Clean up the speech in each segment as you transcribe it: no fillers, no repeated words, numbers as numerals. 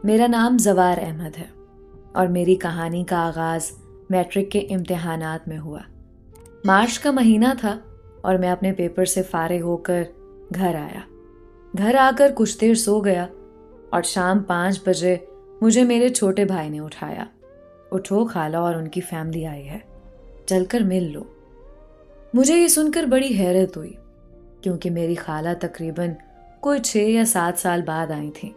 میرا نام زوار احمد ہے اور میری کہانی کا آغاز میٹرک کے امتحانات میں ہوا۔ مارچ کا مہینہ تھا اور میں اپنے پیپر سے فارغ ہو کر گھر آیا۔ گھر آ کر کچھ دیر سو گیا اور شام 5 بجے مجھے میرے چھوٹے بھائی نے اٹھایا۔ اٹھو، خالہ اور ان کی فیملی آئی ہے، چل کر مل لو۔ مجھے یہ سن کر بڑی حیرت ہوئی کیونکہ میری خالہ تقریباً کوئی 6 یا 7 سال بعد آئی تھیں۔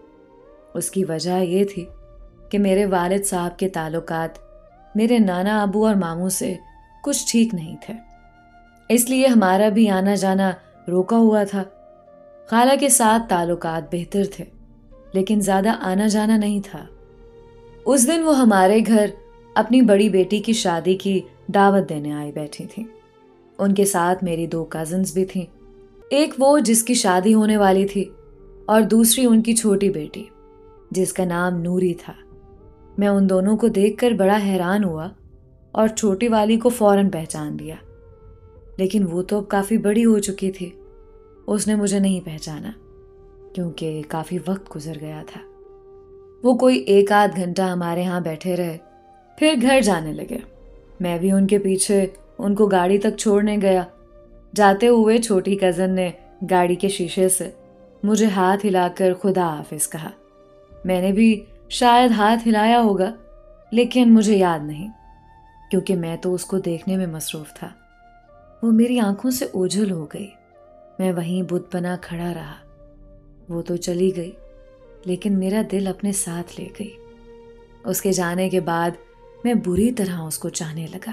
اس کی وجہ یہ تھی کہ میرے والد صاحب کے تعلقات میرے نانا ابو اور ماموں سے کچھ ٹھیک نہیں تھے، اس لیے ہمارا بھی آنا جانا روکا ہوا تھا۔ خالہ کے ساتھ تعلقات بہتر تھے لیکن زیادہ آنا جانا نہیں تھا۔ اس دن وہ ہمارے گھر اپنی بڑی بیٹی کی شادی کی دعوت دینے آئی بیٹھی تھیں۔ ان کے ساتھ میری 2 کزنز بھی تھیں، ایک وہ جس کی شادی ہونے والی تھی اور دوسری ان کی چھوٹی بیٹی جس کا نام نوری تھا۔ میں ان دونوں کو دیکھ کر بڑا حیران ہوا اور چھوٹی والی کو فوراً پہچان لیا، لیکن وہ تو اب کافی بڑی ہو چکی تھی۔ اس نے مجھے نہیں پہچانا کیونکہ کافی وقت گزر گیا تھا۔ وہ کوئی 1 آدھ گھنٹہ ہمارے ہاں بیٹھے رہے، پھر گھر جانے لگے۔ میں بھی ان کے پیچھے ان کو گاڑی تک چھوڑنے گیا۔ جاتے ہوئے چھوٹی کزن نے گاڑی کے شیشے سے مجھے ہاتھ ہلا کر خدا حافظ کہا۔ میں نے بھی شاید ہاتھ ہلایا ہوگا لیکن مجھے یاد نہیں کیونکہ میں تو اس کو دیکھنے میں مصروف تھا۔ وہ میری آنکھوں سے اوجھل ہو گئی۔ میں وہیں بت بنا کھڑا رہا۔ وہ تو چلی گئی لیکن میرا دل اپنے ساتھ لے گئی۔ اس کے جانے کے بعد میں بری طرح اس کو چاہنے لگا۔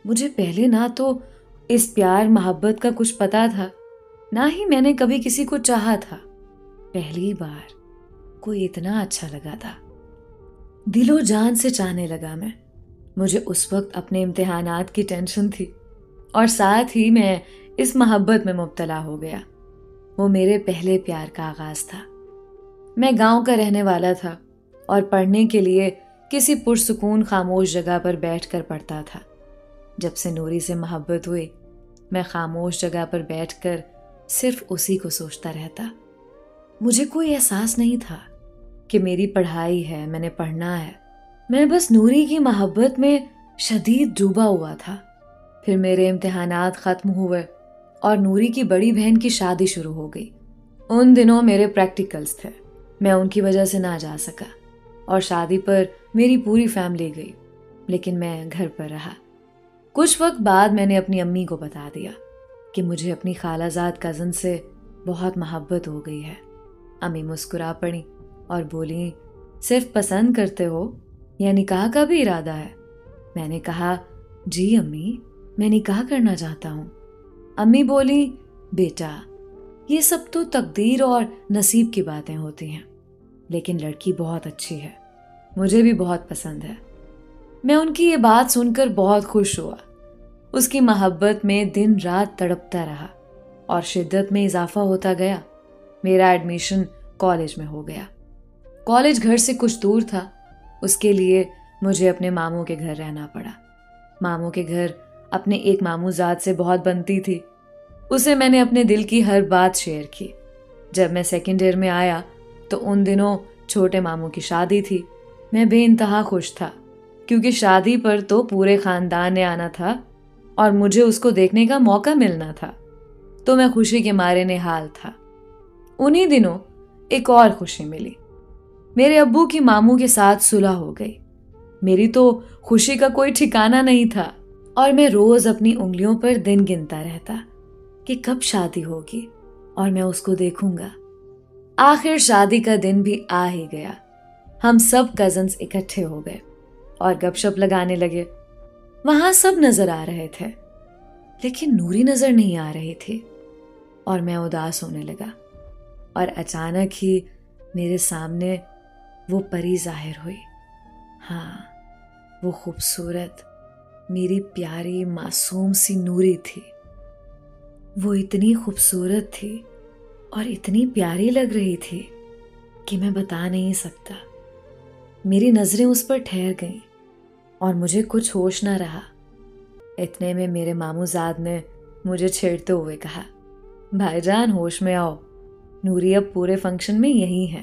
مجھے پہلے نہ تو اس پیار محبت کا کچھ پتا تھا، نہ ہی میں نے کبھی کسی کو چاہا تھا۔ پہلی بار کوئی اتنا اچھا لگا تھا۔ دل و جان سے چاہنے لگا میں۔ مجھے اس وقت اپنے امتحانات کی ٹینشن تھی اور ساتھ ہی میں اس محبت میں مبتلا ہو گیا۔ وہ میرے پہلے پیار کا آغاز تھا۔ میں گاؤں کا رہنے والا تھا اور پڑھنے کے لیے کسی پرسکون خاموش جگہ پر بیٹھ کر پڑھتا تھا۔ جب سے نوری سے محبت ہوئی، میں خاموش جگہ پر بیٹھ کر صرف اسی کو سوچتا رہتا۔ مجھے کوئی احساس نہیں تھا کہ میری پڑھائی ہے، میں نے پڑھنا ہے۔ میں بس نوری کی محبت میں شدید ڈوبا ہوا تھا۔ پھر میرے امتحانات ختم ہوئے اور نوری کی بڑی بہن کی شادی شروع ہو گئی۔ ان دنوں میرے پریکٹیکلز تھے، میں ان کی وجہ سے نہ جا سکا اور شادی پر میری پوری فیملی گئی لیکن میں گھر پر رہا۔ کچھ وقت بعد میں نے اپنی امی کو بتا دیا کہ مجھے اپنی خالہ زاد کزن سے بہت محبت ہو گئی ہے۔ امی مسکرا پڑی اور بولی، صرف پسند کرتے ہو یا نکاح کا بھی ارادہ ہے؟ میں نے کہا، جی امی، میں نکاح کرنا چاہتا ہوں۔ امی بولی، بیٹا یہ سب تو تقدیر اور نصیب کی باتیں ہوتی ہیں، لیکن لڑکی بہت اچھی ہے، مجھے بھی بہت پسند ہے۔ میں ان کی یہ بات سن کر بہت خوش ہوا۔ اس کی محبت میں دن رات تڑپتا رہا اور شدت میں اضافہ ہوتا گیا۔ میرا ایڈمیشن کالج میں ہو گیا۔ کالج گھر سے کچھ دور تھا، اس کے لیے مجھے اپنے ماموں کے گھر رہنا پڑا۔ ماموں کے گھر اپنے ایک ماموں زاد سے بہت بنتی تھی۔ اسے میں نے اپنے دل کی ہر بات شیئر کی۔ جب میں 2nd ایئر میں آیا تو ان دنوں چھوٹے ماموں کی شادی تھی۔ میں بے انتہا خوش تھا کیونکہ شادی پر تو پورے خاندان نے آنا تھا اور مجھے اس کو دیکھنے کا موقع ملنا تھا، تو میں خوشی کے مارے نہال تھا۔ انہی دنوں ایک اور خوشی ملی۔ میرے ابو کی ماموں کے ساتھ صلح ہو گئی۔ میری تو خوشی کا کوئی ٹھکانہ نہیں تھا اور میں روز اپنی انگلیوں پر دن گنتا رہتا کہ کب شادی ہوگی اور میں اس کو دیکھوں گا۔ آخر شادی کا دن بھی آ ہی گیا۔ ہم سب کزنز اکٹھے ہو گئے اور گپ شپ لگانے لگے۔ وہاں سب نظر آ رہے تھے لیکن نوری نظر نہیں آ رہی تھی اور میں اداس ہونے لگا۔ اور اچانک ہی میرے سامنے وہ پری ظاہر ہوئی۔ ہاں، وہ خوبصورت، میری پیاری معصوم سی نوری تھی۔ وہ اتنی خوبصورت تھی اور اتنی پیاری لگ رہی تھی کہ میں بتا نہیں سکتا۔ میری نظریں اس پر ٹھہر گئیں اور مجھے کچھ ہوش نہ رہا۔ اتنے میں میرے ماموں زاد نے مجھے چھیڑتے ہوئے کہا، بھائی جان ہوش میں آؤ، نوری اب پورے فنکشن میں یہی ہے،